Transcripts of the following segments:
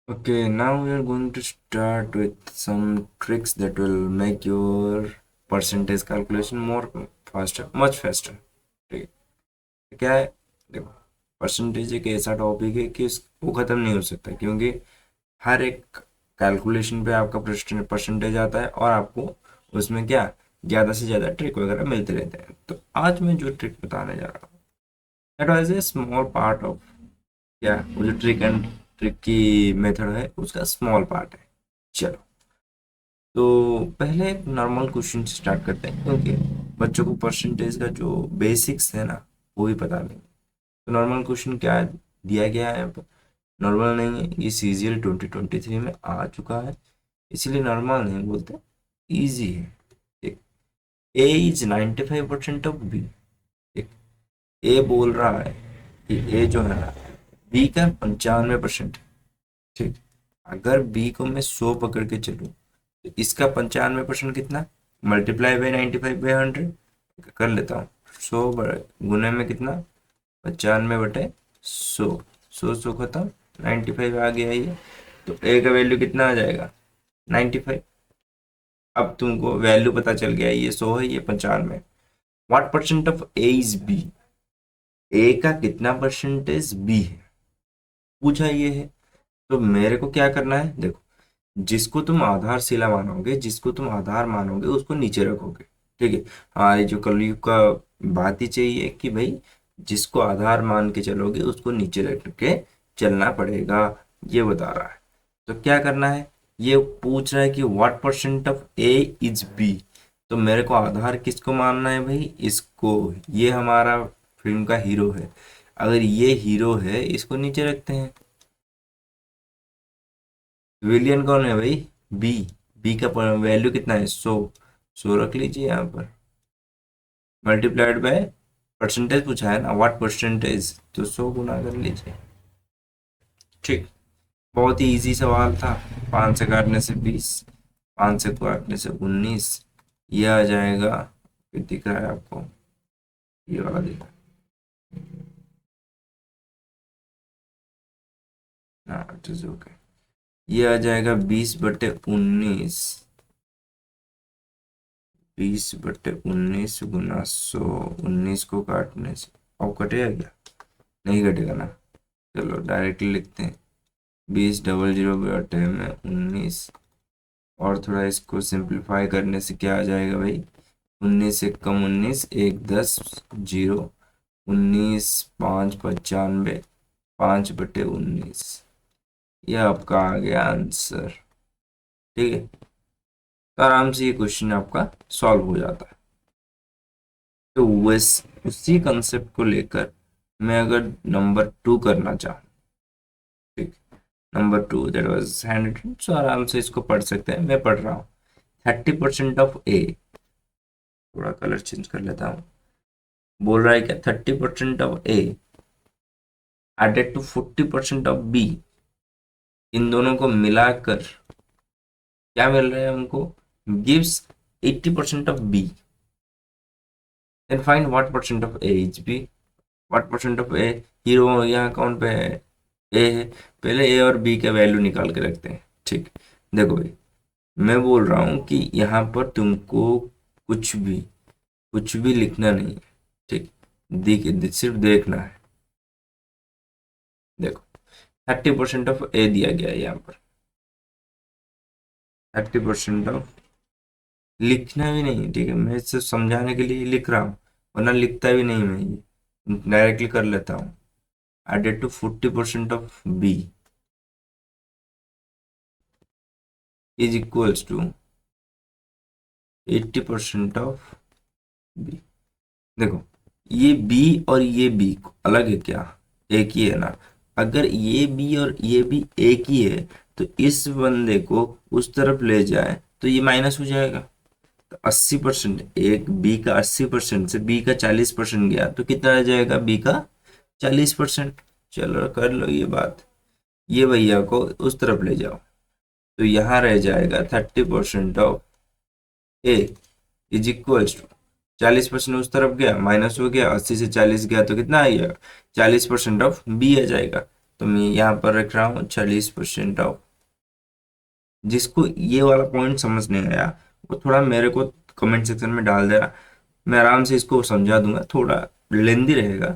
Okay, now we are going to start with some tricks that will make your percentage calculation more faster, much faster. ठीक है, क्या है? देखो, percentage एक ऐसा टॉपिक है कि वो खत्म नहीं हो सकता, क्योंकि हर एक कैलकुलेशन पे आपका परसेंटेज आता है और आपको उसमें क्या ज़्यादा से ज़्यादा ट्रिक वगैरह मिलते रहते हैं। तो आज मैं जो ट्रिक बताने जा रहा हूँ that was a small part of, क्या वो जो ट्रिक की मेथड है उसका स्मॉल पार्ट है। चलो, तो पहले एक नॉर्मल क्वेश्चन से स्टार्ट करते हैं, क्योंकि बच्चों को परसेंटेज का जो बेसिक्स है ना वो भी पता नहीं। तो नॉर्मल क्वेश्चन क्या दिया गया है? नॉर्मल नहीं है, ये सीजीएल 2023 में आ चुका है, इसीलिए नॉर्मल नहीं बोलते, इजी है। ठीक, ए इज 95% ऑफ बी। ठीक, ए बोल रहा है कि ए जो है ना बी का 95%। ठीक, अगर बी को मैं 100 पकड़ के चलूँ तो इसका 95% कितना, मल्टीप्लाई बाई 95/100 कर लेता हूँ। 100 गुने में कितना, 95/100। 100 खत्म, 95 आ गया ये। तो ए का वैल्यू कितना आ जाएगा, 95। अब तुमको वैल्यू पता चल गया, ये 100 है, ये 95। What percent of A is B? A का कितना परसेंटेज बी है, पूछा ये है। तो मेरे को क्या करना है, देखो, जिसको तुम आधारशिला मानोगे, जिसको तुम आधार मानोगे उसको नीचे रखोगे। ठीक है, हाँ, ये जो कलयुग का बात ही चाहिए कि भाई जिसको आधार मान के चलोगे उसको नीचे रख के चलना पड़ेगा, ये बता रहा है। तो क्या करना है, ये पूछ रहा है कि what percent of A is B. तो मेरे को आधार किसको मानना है भाई, इसको। ये हमारा फिल्म का हीरो है, अगर ये हीरो है इसको नीचे रखते हैं। विलियन कौन है भाई, बी। बी का वैल्यू कितना है, 100। 100 रख लीजिए यहाँ पर, मल्टीप्लाइड बाय परसेंटेज पूछा है ना, व्हाट परसेंटेज, तो 100 गुना कर लीजिए। ठीक, बहुत ही इजी सवाल था। 5 से काटने से 20, 5 से काटने से 19, ये आ जाएगा। ये दिख रहा है आपको, ये वाला दिख रहा है, हाँ इट इज ओके। ये आ जाएगा 20/19। 20/19 गुना 100, 19 को काटने से, अब कटेगा क्या, नहीं कटेगा ना। चलो डायरेक्टली लिखते हैं, 20 00 में 19। और थोड़ा इसको सिंप्लीफाई करने से क्या आ जाएगा भाई, 19 एक कम 19, एक 10, 0, 19 5 95, 5/19। ये आपका आ गया आंसर। ठीक है, तो आराम से ये क्वेश्चन आपका सॉल्व हो जाता है। तो वैस उसी कंसेप्ट को लेकर मैं अगर नंबर 2 करना चाहूँ, ठीक, number 2 that was handwritten, so आराम से इसको पढ़ सकते हैं, मैं पढ़ रहा हूँ। 30% ऑफ ए, थोड़ा कलर चेंज कर लेता हूँ। बोल रहा है क्या, 30% of A added to 40% of B, इन दोनों को मिलाकर क्या मिल रहा है हमको, gives 80% of B. Then find what percent of A is B. What percent of A, hero यहाँ कौन पे है, ए है। पहले ए और बी का वैल्यू निकाल के रखते हैं। ठीक, देखो भाई, मैं बोल रहा हूँ कि यहाँ पर तुमको कुछ भी लिखना नहीं है। ठीक, सिर्फ देखना है। देखो, 30% ऑफ ए दिया गया है यहाँ पर, 30% ऑफ, लिखना भी नहीं। ठीक है, मैं सिर्फ समझाने के लिए लिख रहा हूँ, वरना लिखता भी नहीं मैं, ये डायरेक्टली कर लेता हूँ। Added to 40% of B is equals to 80% of B. देखो, ये बी और ये बी अलग है क्या, एक ही है ना। अगर ये बी और ये बी एक ही है तो इस बंदे को उस तरफ ले जाए तो ये माइनस हो जाएगा। तो 80%, एक बी का 80% से बी का 40% गया तो कितना रह जाएगा, बी का 40%। चलो कर लो ये बात, ये भैया को उस तरफ ले जाओ तो यहाँ रह जाएगा 30% of A is equals to, 40% उस तरफ गया माइनस हो गया, 80 से 40 गया तो कितना आ जाएगा, 40% ऑफ बी आ जाएगा। तो मैं यहाँ पर रख रहा हूँ 40% ऑफ। जिसको ये वाला पॉइंट समझ नहीं आया वो थोड़ा मेरे को कमेंट सेक्शन में डाल देना, मैं आराम से इसको समझा दूंगा। थोड़ा लेंदी रहेगा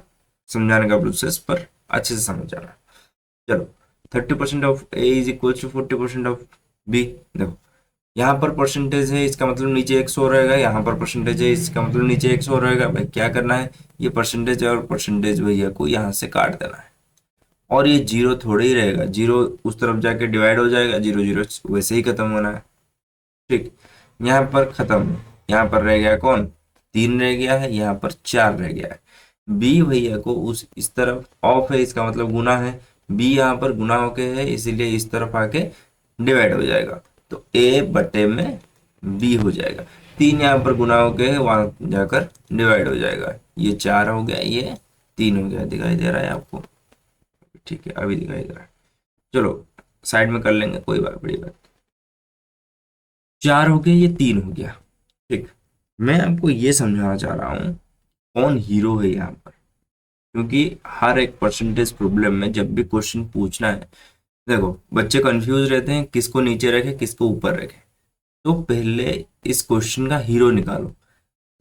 समझाने का प्रोसेस, पर अच्छे से समझ जाना। चलो, 30% of A is equal to 40% of B. देखो यहाँ पर परसेंटेज है, इसका मतलब नीचे एक सौ रहेगा, यहाँ पर परसेंटेज है, इसका मतलब नीचे एक सौ रहेगा। भाई क्या करना है, ये परसेंटेज और परसेंटेज भैया को यहाँ से काट देना है। और ये जीरो थोड़े ही रहेगा, जीरो उस तरफ जाके डिवाइड हो जाएगा, जीरो जीरो वैसे ही खत्म होना है। ठीक, यहाँ पर खत्म। यहाँ पर रह गया कौन, तीन रह गया है, यहाँ पर चार रह गया है। बी भैया को उस इस तरफ ऑफ है, इसका मतलब गुना है। बी यहाँ पर गुना होके है, इसीलिए इस तरफ आके डिवाइड हो जाएगा, तो ए बटे में बी हो जाएगा। तीन यहाँ पर गुना होके है, वहां जाकर डिवाइड हो जाएगा। ये चार हो गया, ये तीन हो गया। दिखाई दे रहा है आपको? ठीक है, अभी दिखाई दे रहा है। चलो साइड में कर लेंगे, कोई बात बड़ी बात। चार हो गया, ये तीन हो गया। ठीक, मैं आपको ये समझाना चाह रहा हूँ कौन हीरो है यहाँ पर, क्योंकि हर एक परसेंटेज प्रॉब्लम में जब भी क्वेश्चन पूछना है, देखो बच्चे कंफ्यूज रहते हैं किसको नीचे रखे किसको ऊपर रखे। तो पहले इस क्वेश्चन का हीरो निकालो,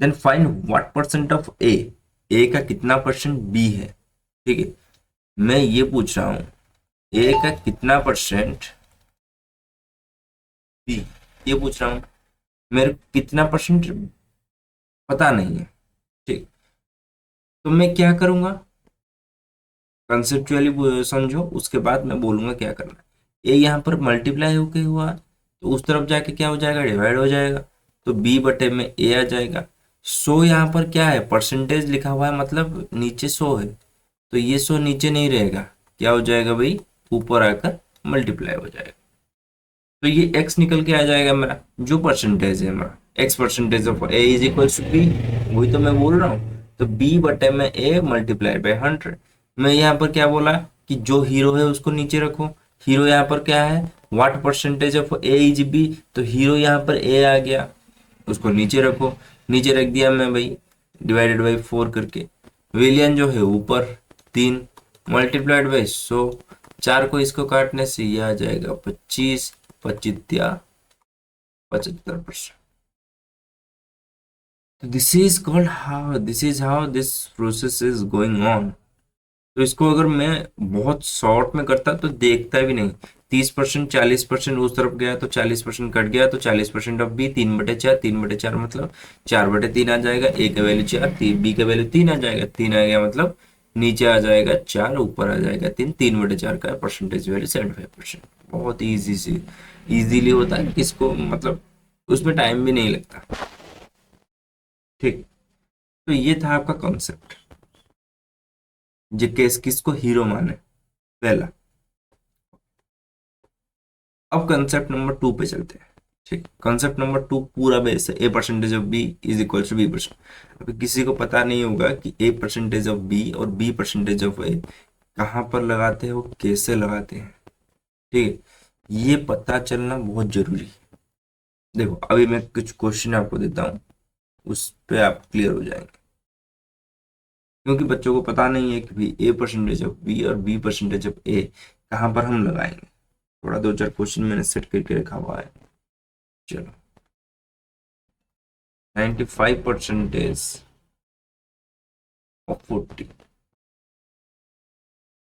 then find what percent of A, A का कितना परसेंट बी है। ठीक है, मैं ये पूछ रहा हूँ ए का कितना परसेंट बी, ये पूछ रहा हूँ। मेरे को कितना परसेंट पता नहीं है। ठीक, तो मैं क्या करूंगा, कंसेप्चुअली समझो, उसके बाद मैं बोलूंगा क्या करना है। ए यहाँ पर मल्टीप्लाई होके हुआ, तो उस तरफ जाके क्या हो जाएगा, डिवाइड हो जाएगा, तो बी बटे में ए आ जाएगा। सो यहाँ पर क्या है, परसेंटेज लिखा हुआ है, मतलब नीचे सो है, तो ये सो नीचे नहीं रहेगा, क्या हो जाएगा भाई, ऊपर आकर मल्टीप्लाई हो जाएगा। तो ये x निकल के आ जाएगा मेरा, जो परसेंटेज है हमारा, x percentage of a is equal to B. वही तो मैं बोल रहा हूँ, तो b बटे में a मल्टीप्लाई बाय 100। मैं यहाँ पर क्या बोला कि जो हीरो है उसको नीचे रखो। हीरो यहाँ पर क्या है, what percentage of a is b, तो हीरो यहाँ पर a आ गया, उसको नीचे रखो। नीचे रख दिया मैं भाई, डिवाइडेड बाई 4 करके। विलियन जो है ऊपर, तीन मल्टीप्लाइड बाई 100, चार को इसको काटने से ये आ जाएगा 25, 25 75%। This is called how, this is how this process is going on. तो इसको अगर मैं बहुत शॉर्ट में करता तो देखता भी नहीं। 30%, 40% उस तरफ गया तो 40% कट गया, तो 40% ऑफ बी, 3/4, 3/4 मतलब 4/3 आ जाएगा। ए का वैल्यू 4, बी का वैल्यू 3 आ जाएगा। 3 आ गया मतलब नीचे आ जाएगा 4, ऊपर आ जाएगा 3। 3/4 का परसेंटेज वैल्यू 75%। बहुत ईजी से इजीली होता है, किसको मतलब उसमें टाइम भी नहीं लगता। ठीक, तो ये था आपका कॉन्सेप्ट, जो केस किसको हीरो माने, पहला। अब कंसेप्ट नंबर 2 पे चलते हैं। ठीक, कंसेप्ट नंबर 2 पूरा बेस है, A percentage of B is equal to B percent. अभी किसी को पता नहीं होगा कि ए परसेंटेज ऑफ बी और बी परसेंटेज ऑफ ए कहाँ पर लगाते हैं, वो कैसे लगाते हैं। ठीक है, ये पता चलना बहुत जरूरी है। देखो अभी मैं कुछ क्वेश्चन आपको देता हूँ, उस पे आप क्लियर हो जाएंगे, क्योंकि बच्चों को पता नहीं है कि भाई ए परसेंटेज ऑफ बी और बी परसेंटेज ऑफ ए कहाँ पर हम लगाएंगे। थोड़ा दो चार क्वेश्चन मैंने सेट करके रखा हुआ है। चलो, 95 परसेंटेज ऑफ 40।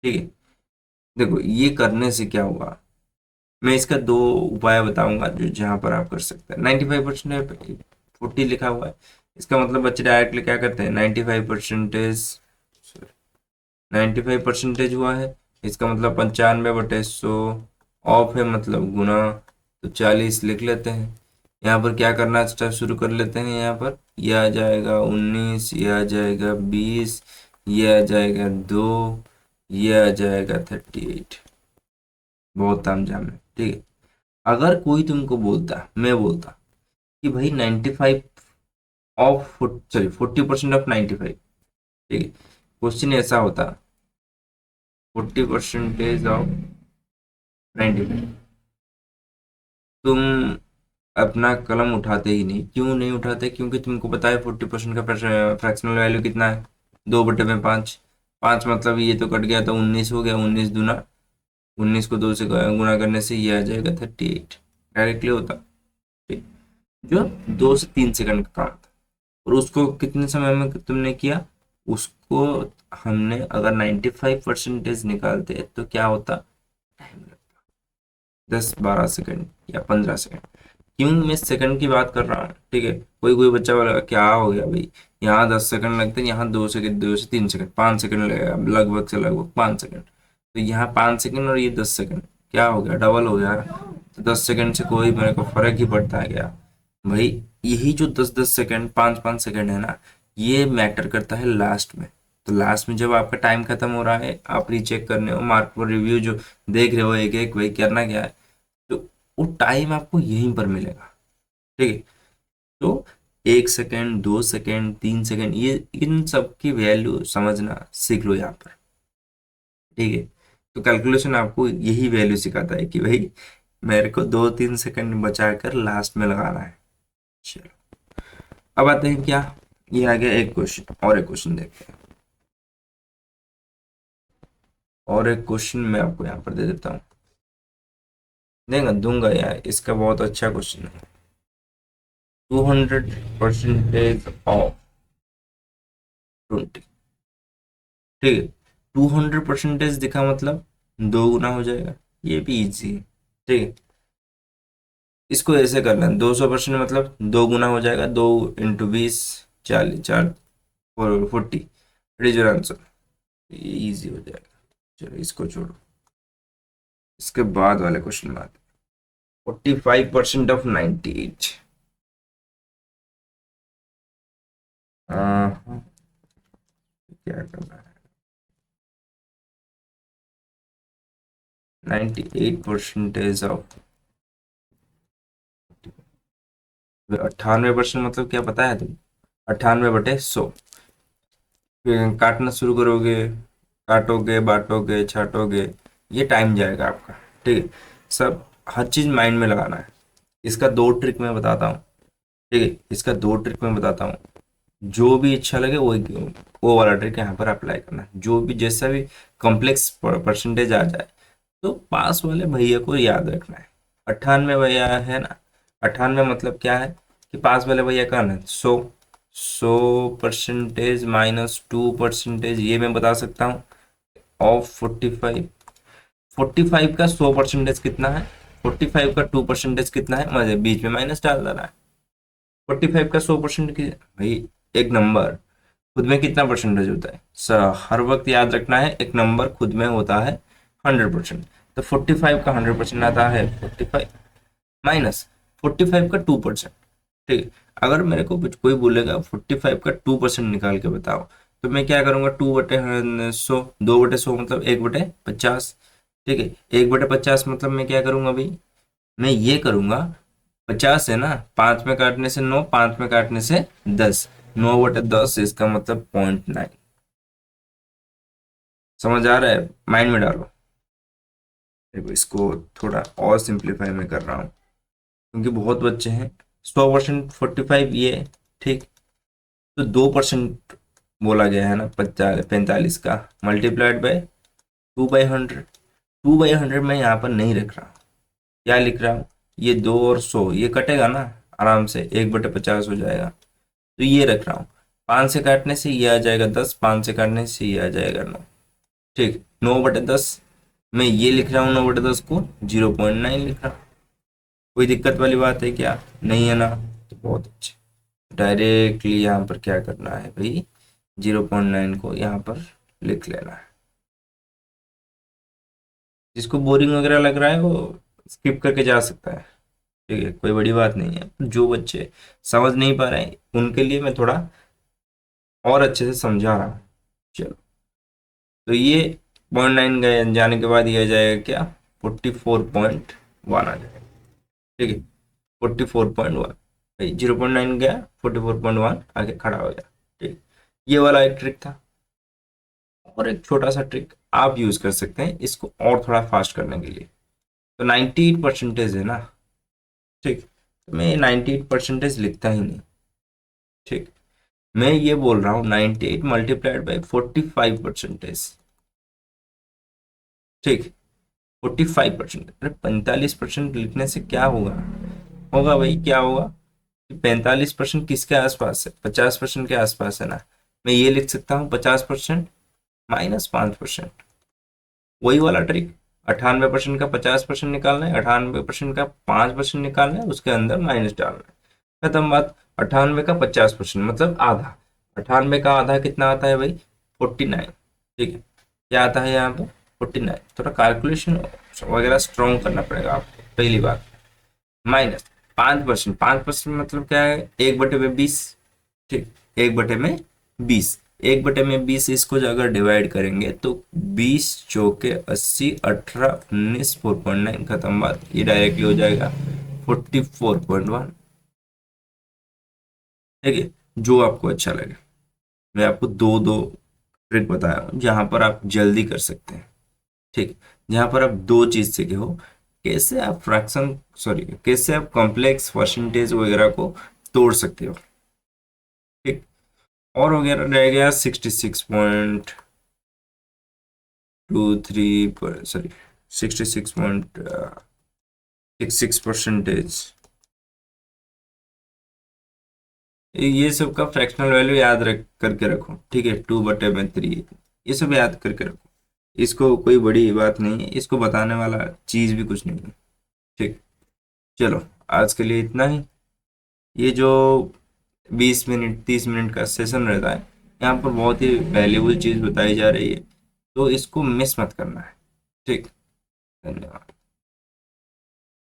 ठीक है, देखो ये करने से क्या होगा, मैं इसका दो उपाय बताऊंगा जो जहां पर आप कर सकते हैं। 95% 40 लिखा हुआ है, इसका मतलब बच्चे डायरेक्टली क्या करते हैं, 95% हुआ है, इसका मतलब 95/100 ऑफ है, मतलब गुना, तो 40 लिख लेते हैं। यहाँ पर क्या करना स्टार्ट शुरू कर लेते हैं, यहाँ पर ये आ जाएगा 19, ये आ जाएगा 20, ये आ जाएगा 2, ये आ जाएगा 38। बहुत तामझाम है। ठीक है, अगर कोई तुमको बोलता, मैं बोलता कि भाई 95 ऑफ, सॉरी 40% ऑफ 95। ठीक है, क्वेश्चन ऐसा होता, 40% ऑफ 95, तुम अपना कलम उठाते ही नहीं। क्यों नहीं उठाते, क्योंकि तुमको पता है 40% का फ्रैक्शनल वैल्यू कितना है, 2/5। 5 मतलब ये तो कट गया तो 19 हो गया, 19 दूना 19 को 2 से गुणा करने से ये आ जाएगा 38, डायरेक्टली होता। ठीक, जो 2 से 3 सेकंड का काम था, और उसको कितने समय में तुमने किया, उसको हमने अगर 95% निकालते तो क्या होता, टाइम लगता 10-12 सेकंड या 15 सेकंड। क्यों मैं सेकंड की बात कर रहा हूँ, ठीक है, कोई कोई बच्चा बोलेगा क्या हो गया भाई, यहाँ 10 सेकंड लगते हैं, यहाँ 2 सेकंड, 2 से 3 सेकंड, 5 सेकंड लगेगा, लगभग से लगभग 5 सेकंड, तो यहाँ 5 सेकंड और ये 10 सेकंड, क्या हो गया, डबल हो गया। तो 10 सेकंड से कोई मेरे को फर्क ही पड़ता है क्या भाई। यही जो 10-10 सेकंड, 5-5 सेकंड है ना, ये मैटर करता है लास्ट में। तो लास्ट में जब आपका टाइम खत्म हो रहा है, आप रीचेक करने हो, मार्क पर रिव्यू जो देख रहे हो एक एक, भाई करना क्या है, तो वो टाइम आपको यहीं पर मिलेगा। ठीक है, तो 1 सेकंड, 2 सेकंड, 3 सेकंड, ये इन सब की वैल्यू समझना सीख लो यहाँ पर। ठीक है, तो कैलकुलेशन आपको यही वैल्यू सिखाता है कि भाई मेरे को 2-3 सेकंड बचा कर लास्ट में लगाना है। चलो, अब आते हैं क्या, ये आ गया एक क्वेश्चन, और एक क्वेश्चन देखते हैं। और एक क्वेश्चन मैं आपको यहाँ पर दे देता हूँ, देगा दूंगा यार, इसका बहुत अच्छा क्वेश्चन है। 200% ऑफ 20, ठीक है, 200% दिखा मतलब 2 गुना हो जाएगा, ये भी इजी है। ठीक है, इसको ऐसे कर लें, 200% मतलब 2 गुना हो जाएगा, 2 × 20, 40, 4, 40, इट इज योर आंसर, ये इजी हो जाएगा। चलो इसको छोड़ो, इसके बाद वाले क्वेश्चन में आते, 45% ऑफ 98, क्या करना है, 98% ऑफ 98% मतलब क्या पता है तुम, 98/100। फिर काटना शुरू करोगे, काटोगे, बांटोगे, छाटोगे, ये टाइम जाएगा आपका। ठीक है, सब हर चीज माइंड में लगाना है। इसका दो ट्रिक मैं बताता हूँ। ठीक है, इसका दो ट्रिक मैं बताता हूँ, जो भी अच्छा लगे वो वाला ट्रिक यहाँ पर अप्लाई करना है। जो भी जैसा भी कॉम्प्लेक्स परसेंटेज आ जाए, तो पास वाले भैया को याद रखना है। 98 भैया है ना, 98 मतलब क्या है कि पास वाले भैया का ना 100% -2%, ये मैं बता सकता हूँ, ऑफ 45। 45 का 100% कितना है, 45 का 2% कितना है, मुझे बीच में माइनस डाल देना है। 45 का 100% की भाई, एक नंबर खुद में कितना परसेंटेज होता है, हर वक्त याद रखना है, एक नंबर खुद में होता है 100%। तो 45 का 100% आता है 45, माइनस 45 का 2%। ठीक है, अगर मेरे को कुछ कोई बोलेगा 45 का 2% निकाल के बताओ, तो मैं क्या करूंगा, 2/100, 2/100 मतलब 1/50। ठीक है, 1/50 मतलब मैं क्या करूंगा भाई, मैं ये करूंगा, 50 है ना, 5 में काटने से 9, 5 में काटने से 10, 9/10, इसका मतलब 0.9। समझ आ रहा है, माइंड में डालो। देखो इसको थोड़ा और सिंप्लीफाई में कर रहा हूँ, क्योंकि बहुत बच्चे हैं। 100% 45 ये, ठीक, तो 2% बोला गया है ना, 45 का मल्टीप्लाइड बाय 2/100। 2/100 मैं यहाँ पर नहीं रख रहा, क्या लिख रहा हूँ, ये 2 और 100 ये कटेगा ना आराम से, 1/50 हो जाएगा, तो ये रख रहा हूँ। 5 से काटने से ये आ जाएगा 10, 5 से काटने से ये आ जाएगा 9। ठीक, 9/10 मैं ये लिख रहा हूँ, 9/10 को 0.9 लिख रहा हूँ। कोई दिक्कत वाली बात है क्या, नहीं है ना, तो बहुत अच्छे। डायरेक्टली यहाँ पर क्या करना है भाई, 0.9 को यहाँ पर लिख लेना है। जिसको बोरिंग वगैरह लग रहा है वो स्किप करके जा सकता है। ठीक है, कोई बड़ी बात नहीं है। जो बच्चे समझ नहीं पा रहे हैं उनके लिए मैं थोड़ा और अच्छे से समझा रहा हूँ। चलो, तो ये 0.9 गए जाने के बाद ये आ जाएगा क्या, 44.1 आ जाएगा। ठीक है, 44.1, भाई 0.9 गया, 44.1 आगे खड़ा हो गया। ठीक, ये वाला एक ट्रिक था। और एक छोटा सा ट्रिक आप यूज कर सकते हैं इसको और थोड़ा फास्ट करने के लिए। तो 98% है ना, ठीक, तो मैं 98% लिखता ही नहीं। ठीक, मैं ये बोल रहा हूँ 98 मल्टीप्लाइड बाई 45%। ठीक, 45%, अरे 45% लिखने से क्या होगा, होगा भाई क्या होगा, 45% किसके आसपास है, 50% के आसपास है ना। मैं ये लिख सकता हूँ 50% -5%, वही वाला ट्रिक। 98% का 50% निकालना है, 98% का 5% निकालना है, उसके अंदर माइनस डालना है, खत्म बात। 98 का 50% मतलब आधा, 98 का आधा कितना आता है भाई, 49। ठीक है, क्या आता है यहाँ पे, 49। थोड़ा कैलकुलेशन वगैरह स्ट्रॉन्ग करना पड़ेगा आपको, पहली बात। माइनस 5%, 5% मतलब क्या है, 1/20। ठीक, 1/20, 1/20, इसको जो अगर डिवाइड करेंगे तो 20 × 4 = 80, 18, 19, 4.9, खत्म बात। ये डायरेक्टली हो जाएगा 44.1। ठीक है, जो आपको अच्छा लगे। मैं आपको दो दो ट्रिक बताया हूँ जहां पर आप जल्दी कर सकते हैं। ठीक, जहां पर आप दो चीज सीखे हो, कैसे आप फ्रैक्शन, सॉरी, कैसे आप कॉम्प्लेक्स परसेंटेज वगैरह को तोड़ सकते हो। ठीक, और वगैरह रह गया 66.23, सॉरी 66.66%। ये सब का फ्रैक्शनल वैल्यू याद रख करके रखो। ठीक है, 2/3, ये सब याद करके रखो। इसको कोई बड़ी बात नहीं है, इसको बताने वाला चीज भी कुछ नहीं है। ठीक, चलो आज के लिए इतना ही। ये जो 20 मिनट 30 मिनट का सेशन रहता है, यहाँ पर बहुत ही वैल्यूबल चीज बताई जा रही है, तो इसको मिस मत करना है। ठीक, धन्यवाद।